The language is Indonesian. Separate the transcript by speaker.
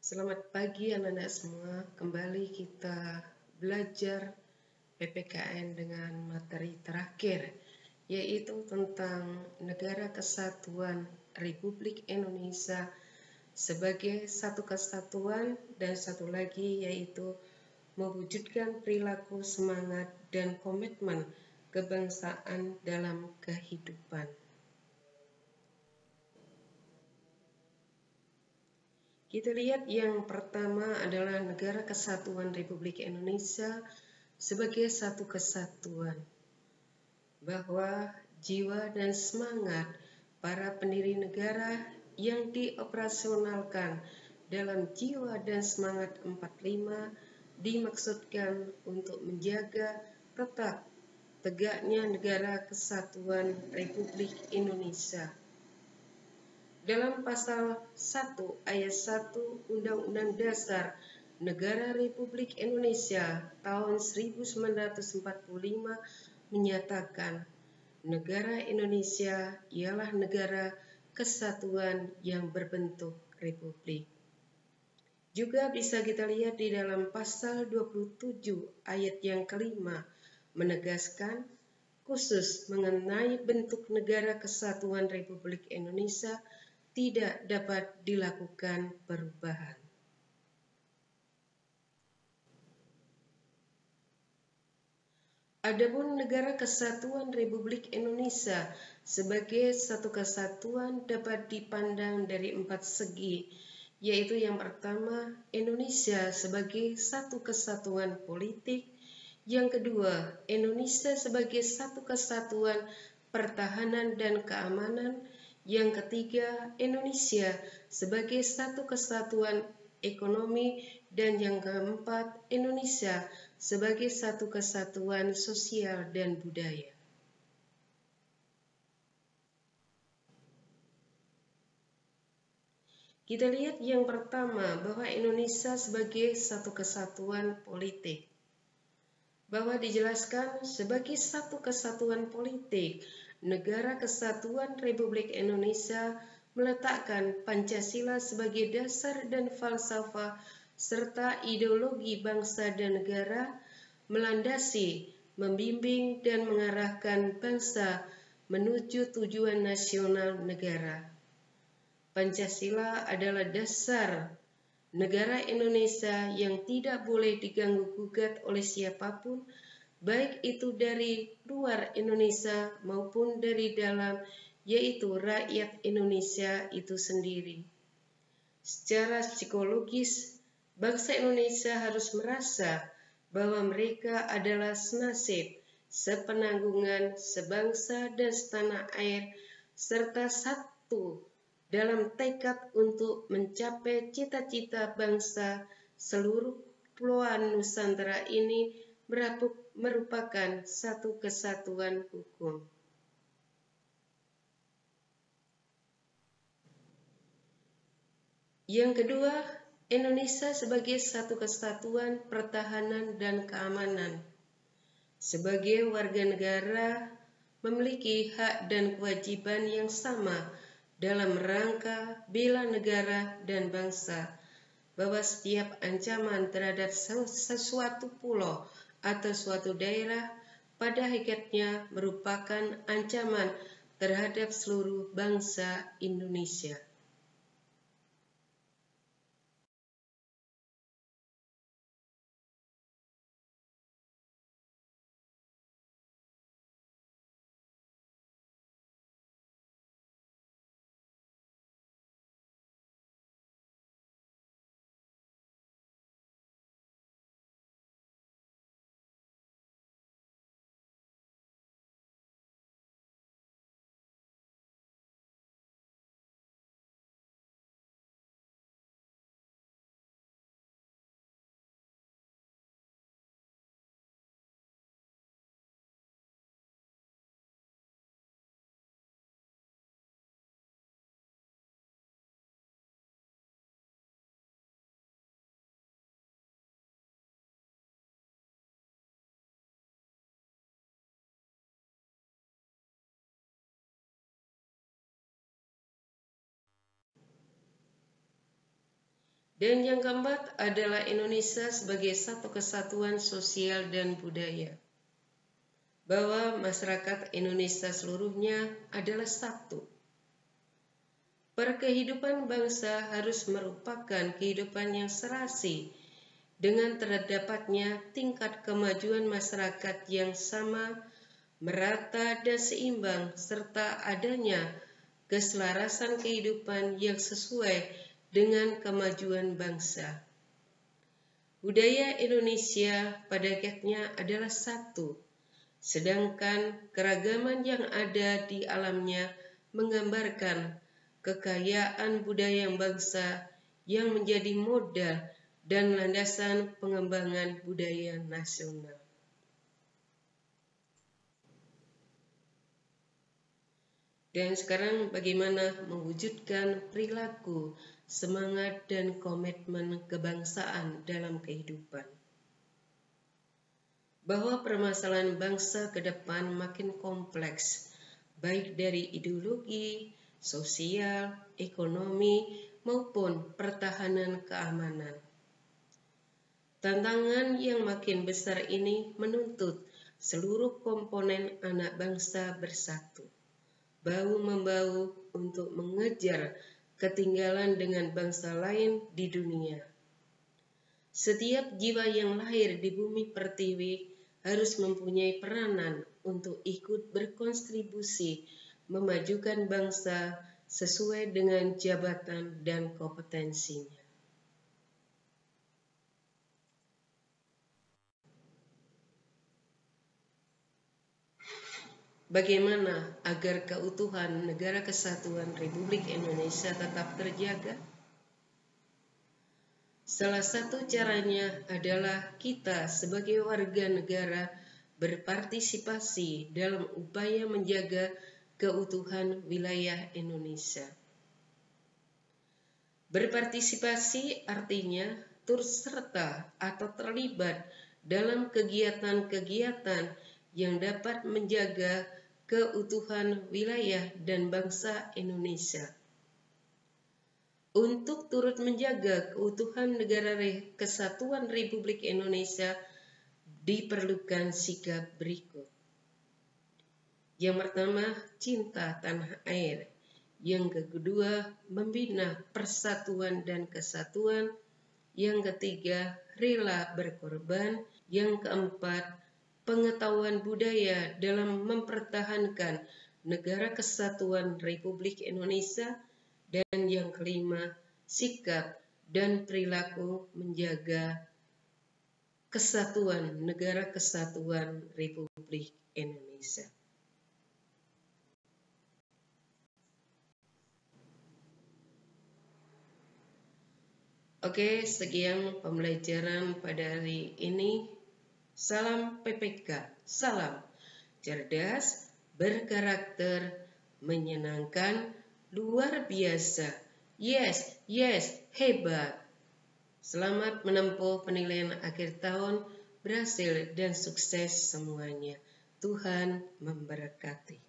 Speaker 1: Selamat pagi anak-anak semua. Kembali kita belajar PPKN dengan materi terakhir, yaitu tentang Negara Kesatuan Republik Indonesia sebagai satu kesatuan, dan satu lagi yaitu mewujudkan perilaku semangat dan komitmen kebangsaan dalam kehidupan. Kita lihat yang pertama adalah Negara Kesatuan Republik Indonesia sebagai satu kesatuan, bahwa jiwa dan semangat para pendiri negara yang dioperasionalkan dalam jiwa dan semangat 45 dimaksudkan untuk menjaga tetap tegaknya Negara Kesatuan Republik Indonesia. Dalam pasal 1 ayat 1 Undang-Undang Dasar Negara Republik Indonesia tahun 1945 menyatakan negara Indonesia ialah negara kesatuan yang berbentuk republik. Juga bisa kita lihat di dalam pasal 27 ayat yang kelima menegaskan khusus mengenai bentuk negara kesatuan Republik Indonesia tidak dapat dilakukan perubahan. Adapun Negara Kesatuan Republik Indonesia sebagai satu kesatuan dapat dipandang dari 4 segi, yaitu yang pertama, Indonesia sebagai satu kesatuan politik, yang kedua, Indonesia sebagai satu kesatuan pertahanan dan keamanan, yang ketiga, Indonesia sebagai satu kesatuan ekonomi, dan yang keempat, Indonesia sebagai satu kesatuan sosial dan budaya. Kita lihat yang pertama, bahwa Indonesia sebagai satu kesatuan politik. Bahwa dijelaskan sebagai satu kesatuan politik, Negara Kesatuan Republik Indonesia meletakkan Pancasila sebagai dasar dan falsafah serta ideologi bangsa dan negara, melandasi, membimbing dan mengarahkan bangsa menuju tujuan nasional negara. Pancasila adalah dasar negara Indonesia yang tidak boleh diganggu-gugat oleh siapapun, baik itu dari luar Indonesia maupun dari dalam, yaitu rakyat Indonesia itu sendiri. Secara psikologis, bangsa Indonesia harus merasa bahwa mereka adalah senasib, sepenanggungan, sebangsa dan setanah air, serta satu dalam tekad untuk mencapai cita-cita bangsa. Seluruh Kepulauan Nusantara ini merupakan satu kesatuan hukum. Yang kedua, Indonesia sebagai satu kesatuan pertahanan dan keamanan. Sebagai warga negara memiliki hak dan kewajiban yang sama dalam rangka bela negara dan bangsa, bahwa setiap ancaman terhadap sesuatu pulau atau suatu daerah pada hakikatnya merupakan ancaman terhadap seluruh bangsa Indonesia. Dan yang keempat adalah Indonesia sebagai satu kesatuan sosial dan budaya. Bahwa masyarakat Indonesia seluruhnya adalah satu. Perkehidupan bangsa harus merupakan kehidupan yang serasi dengan terdapatnya tingkat kemajuan masyarakat yang sama, merata dan seimbang, serta adanya keselarasan kehidupan yang sesuai dengan kemajuan bangsa. Budaya Indonesia pada hakikatnya adalah satu, sedangkan keragaman yang ada di alamnya menggambarkan kekayaan budaya bangsa yang menjadi modal dan landasan pengembangan budaya nasional. Dan sekarang bagaimana mewujudkan perilaku, semangat, dan komitmen kebangsaan dalam kehidupan. Bahwa permasalahan bangsa ke depan makin kompleks, baik dari ideologi, sosial, ekonomi, maupun pertahanan keamanan. Tantangan yang makin besar ini menuntut seluruh komponen anak bangsa bersatu, bahu-membahu untuk mengejar ketinggalan dengan bangsa lain di dunia. Setiap jiwa yang lahir di bumi pertiwi harus mempunyai peranan untuk ikut berkontribusi memajukan bangsa sesuai dengan jabatan dan kompetensinya. Bagaimana agar keutuhan Negara Kesatuan Republik Indonesia tetap terjaga? Salah satu caranya adalah kita sebagai warga negara berpartisipasi dalam upaya menjaga keutuhan wilayah Indonesia. Berpartisipasi artinya turut serta atau terlibat dalam kegiatan-kegiatan yang dapat menjaga keutuhan wilayah dan bangsa Indonesia. Untuk turut menjaga keutuhan Negara Kesatuan Republik Indonesia diperlukan sikap berikut. Yang pertama, cinta tanah air. Yang kedua, membina persatuan dan kesatuan. Yang ketiga, rela berkorban. Yang keempat, pengetahuan budaya dalam mempertahankan Negara Kesatuan Republik Indonesia. Dan yang kelima, sikap dan perilaku menjaga kesatuan Negara Kesatuan Republik Indonesia. Oke, sekian pembelajaran pada hari ini. Salam PPK, salam cerdas, berkarakter, menyenangkan, luar biasa. Yes, hebat. Selamat menempuh penilaian akhir tahun, berhasil dan sukses semuanya. Tuhan memberkati.